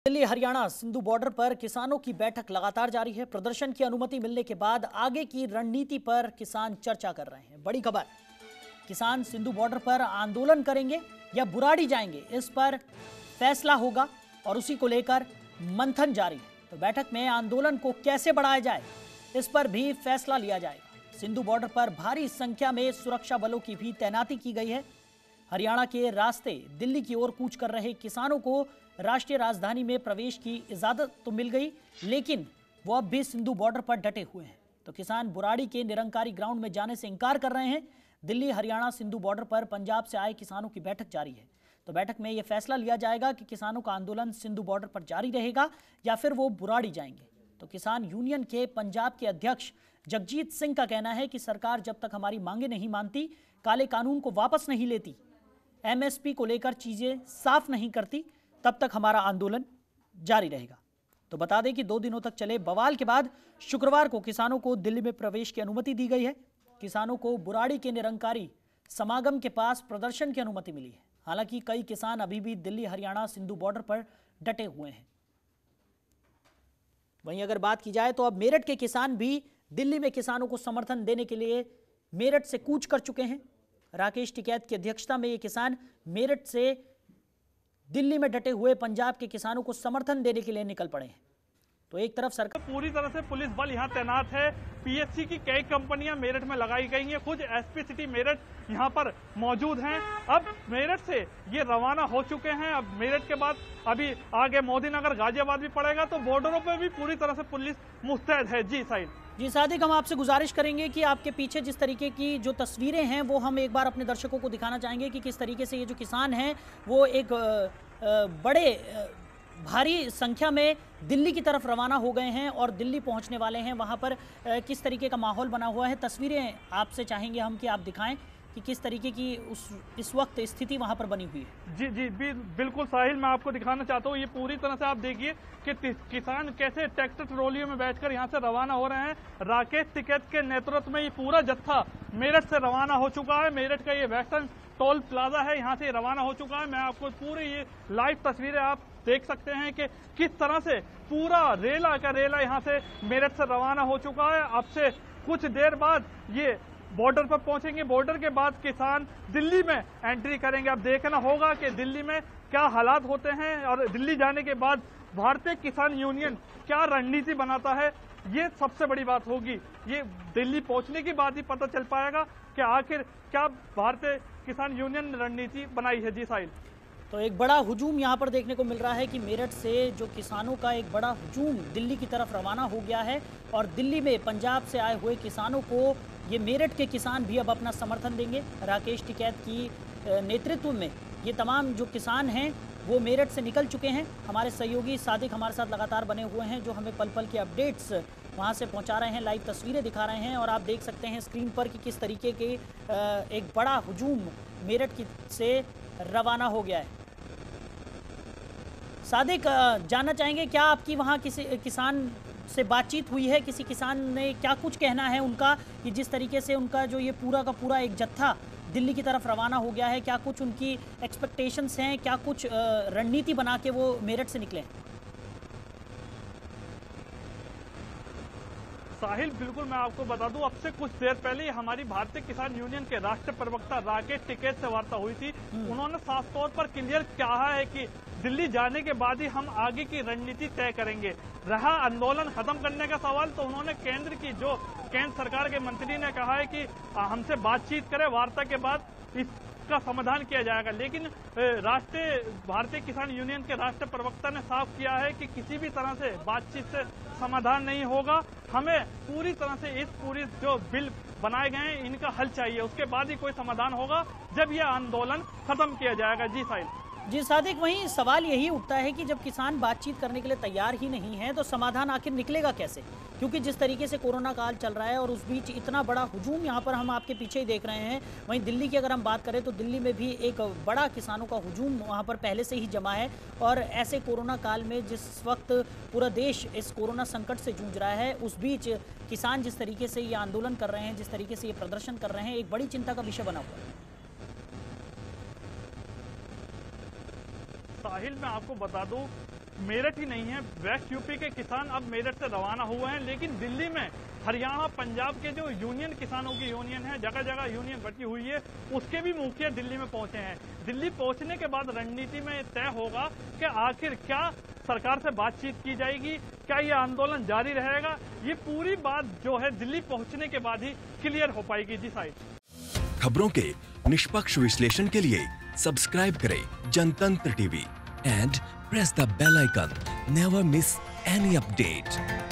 Delhi Haryana Sindhu border पर किसानों की बैठक लगातार जारी है। प्रदर्शन की अनुमति मिलने के बाद आगे की रणनीति पर किसान चर्चा कर रहे हैं। बड़ी खबर, किसान सिंधु बॉर्डर पर आंदोलन करेंगे या बुराड़ी जाएंगे, इस पर फैसला होगा और उसी को लेकर मंथन जारी है। तो बैठक में आंदोलन को कैसे बढ़ाया जाए, इस पर भी फैसला लिया जाएगा। सिंधु बॉर्डर पर भारी संख्या में सुरक्षा बलों की भी तैनाती की गई है। हरियाणा के रास्ते दिल्ली की ओर कूच कर रहे किसानों को राष्ट्रीय राजधानी में प्रवेश की इजाजत तो मिल गई, लेकिन वो अब भी सिंधु बॉर्डर पर डटे हुए हैं। तो किसान बुराड़ी के निरंकारी ग्राउंड में जाने से इनकार कर रहे हैं। दिल्ली हरियाणा सिंधु बॉर्डर पर पंजाब से आए किसानों की बैठक जारी है। तो बैठक में यह फैसला लिया जाएगा कि किसानों का आंदोलन सिंधु बॉर्डर पर जारी रहेगा या फिर वो बुराड़ी जाएंगे। तो किसान यूनियन के पंजाब के अध्यक्ष जगजीत सिंह का कहना है कि सरकार जब तक हमारी मांगे नहीं मानती, काले कानून को वापस नहीं लेती, एमएसपी को लेकर चीजें साफ नहीं करती, तब तक हमारा आंदोलन जारी रहेगा। तो बता दें कि 2 दिनों तक चले बवाल के बाद शुक्रवार को किसानों को दिल्ली में प्रवेश की अनुमति दी गई है। किसानों को बुराड़ी के निरंकारी समागम के पास प्रदर्शन की अनुमति मिली है। हालांकि कई किसान अभी भी दिल्ली हरियाणा सिंधु बॉर्डर पर डटे हुए हैं। वहीं अगर बात की जाए तो अब मेरठ के किसान भी दिल्ली में किसानों को समर्थन देने के लिए मेरठ से कूच कर चुके हैं। राकेश टिकैत की अध्यक्षता में ये किसान मेरठ से दिल्ली में डटे हुए पंजाब के किसानों को समर्थन देने के लिए निकल पड़े हैं। तो एक तरफ सरकार पूरी तरह से पुलिस बल यहाँ तैनात है। पीएससी की कई कंपनियां मेरठ में लगाई गई हैं। खुद एसपी सिटी मेरठ यहाँ पर मौजूद हैं। अब मेरठ से ये रवाना हो चुके हैं। अब मेरठ के बाद अभी आगे मोदीनगर गाजियाबाद भी पड़ेगा। तो बॉर्डरों पर भी पूरी तरह से पुलिस मुस्तैद है। जी साहिल। जी सादिक, हम आपसे गुजारिश करेंगे कि आपके पीछे जिस तरीके की जो तस्वीरें हैं वो हम एक बार अपने दर्शकों को दिखाना चाहेंगे कि किस तरीके से ये जो किसान हैं वो एक बड़े भारी संख्या में दिल्ली की तरफ रवाना हो गए हैं और दिल्ली पहुंचने वाले हैं। वहां पर किस तरीके का माहौल बना हुआ है, तस्वीरें आपसे चाहेंगे हम कि आप दिखाएं कि किस तरीके की इस वक्त स्थिति वहां पर बनी हुई है। जी जी बिल्कुल साहिल, मैं आपको दिखाना चाहता हूँ। ये पूरी तरह से आप देखिए कि किसान कैसे ट्रैक्टर ट्रॉलियों में बैठकर यहाँ से रवाना हो रहे हैं। राकेश टिकैत के नेतृत्व में ये पूरा जत्था मेरठ से रवाना हो चुका है। मेरठ का ये वेस्टर्न टोल प्लाजा है, यहाँ से रवाना हो चुका है। मैं आपको पूरी ये लाइव तस्वीरें आप देख सकते हैं कि किस तरह से पूरा रेला का रेला यहाँ से मेरठ से रवाना हो चुका है। अब से कुछ देर बाद ये बॉर्डर पर पहुंचेंगे। बॉर्डर के बाद किसान दिल्ली में एंट्री करेंगे। अब देखना होगा कि दिल्ली में क्या हालात होते हैं और दिल्ली जाने के बाद भारतीय किसान यूनियन क्या रणनीति बनाता है, ये सबसे बड़ी बात होगी। ये दिल्ली पहुंचने के बाद ही पता चल पाएगा कि आखिर क्या भारतीय किसान यूनियन रणनीति बनाई है। जी साहिल। तो एक बड़ा हुजूम यहाँ पर देखने को मिल रहा है कि मेरठ से जो किसानों का एक बड़ा हुजूम दिल्ली की तरफ रवाना हो गया है और दिल्ली में पंजाब से आए हुए किसानों को ये मेरठ के किसान भी अब अपना समर्थन देंगे। राकेश टिकैत की नेतृत्व में ये तमाम जो किसान हैं वो मेरठ से निकल चुके हैं। हमारे सहयोगी सादिक हमारे साथ लगातार बने हुए हैं जो हमें पल पल के अपडेट्स वहाँ से पहुँचा रहे हैं, लाइव तस्वीरें दिखा रहे हैं। और आप देख सकते हैं स्क्रीन पर कि किस तरीके के एक बड़ा हुजूम मेरठ की से रवाना हो गया है। सादिक, जानना चाहेंगे क्या आपकी वहाँ किसी किसान से बातचीत हुई है? किसी किसान ने क्या कुछ कहना है उनका कि जिस तरीके से उनका जो ये पूरा का पूरा एक जत्था दिल्ली की तरफ रवाना हो गया है, क्या कुछ उनकी एक्सपेक्टेशंस हैं, क्या कुछ रणनीति बना के वो मेरठ से निकले? साहिल बिल्कुल, मैं आपको बता दूं, अब से कुछ देर पहले हमारी भारतीय किसान यूनियन के राष्ट्रीय प्रवक्ता राकेश टिकैत से वार्ता हुई थी। उन्होंने साफ तौर पर क्लियर कहा है कि दिल्ली जाने के बाद ही हम आगे की रणनीति तय करेंगे। रहा आंदोलन खत्म करने का सवाल, तो उन्होंने केंद्र सरकार के मंत्री ने कहा है कि हमसे बातचीत करें, वार्ता के बाद इसका समाधान किया जाएगा। लेकिन भारतीय किसान यूनियन के राष्ट्रीय प्रवक्ता ने साफ किया है कि किसी भी तरह से बातचीत से समाधान नहीं होगा। हमें पूरी तरह से इस पूरी जो बिल बनाए गए हैं इनका हल चाहिए, उसके बाद ही कोई समाधान होगा जब यह आंदोलन खत्म किया जाएगा। जी साहिल। जी सादिक, वहीं सवाल यही उठता है कि जब किसान बातचीत करने के लिए तैयार ही नहीं है तो समाधान आखिर निकलेगा कैसे? क्योंकि जिस तरीके से कोरोना काल चल रहा है और उस बीच इतना बड़ा हुजूम यहाँ पर हम आपके पीछे ही देख रहे हैं। वहीं दिल्ली की अगर हम बात करें तो दिल्ली में भी एक बड़ा किसानों का हुजूम वहाँ पर पहले से ही जमा है। और ऐसे कोरोना काल में जिस वक्त पूरा देश इस कोरोना संकट से जूझ रहा है, उस बीच किसान जिस तरीके से ये आंदोलन कर रहे हैं, जिस तरीके से ये प्रदर्शन कर रहे हैं, एक बड़ी चिंता का विषय बना हुआ है। साहिल, मैं आपको बता दूं, मेरठ ही नहीं है, वेस्ट यूपी के किसान अब मेरठ से रवाना हुए हैं, लेकिन दिल्ली में हरियाणा पंजाब के जो यूनियन, किसानों की यूनियन है, जगह जगह यूनियन बटी हुई है, उसके भी मुखिया दिल्ली में पहुंचे हैं। दिल्ली पहुंचने के बाद रणनीति में तय होगा कि आखिर क्या सरकार से बातचीत की जाएगी, क्या ये आंदोलन जारी रहेगा। ये पूरी बात जो है दिल्ली पहुंचने के बाद ही क्लियर हो पाएगी। जी साहिब, खबरों के निष्पक्ष विश्लेषण के लिए सब्सक्राइब करें Jantantra TV and press the bell icon. Never miss any update.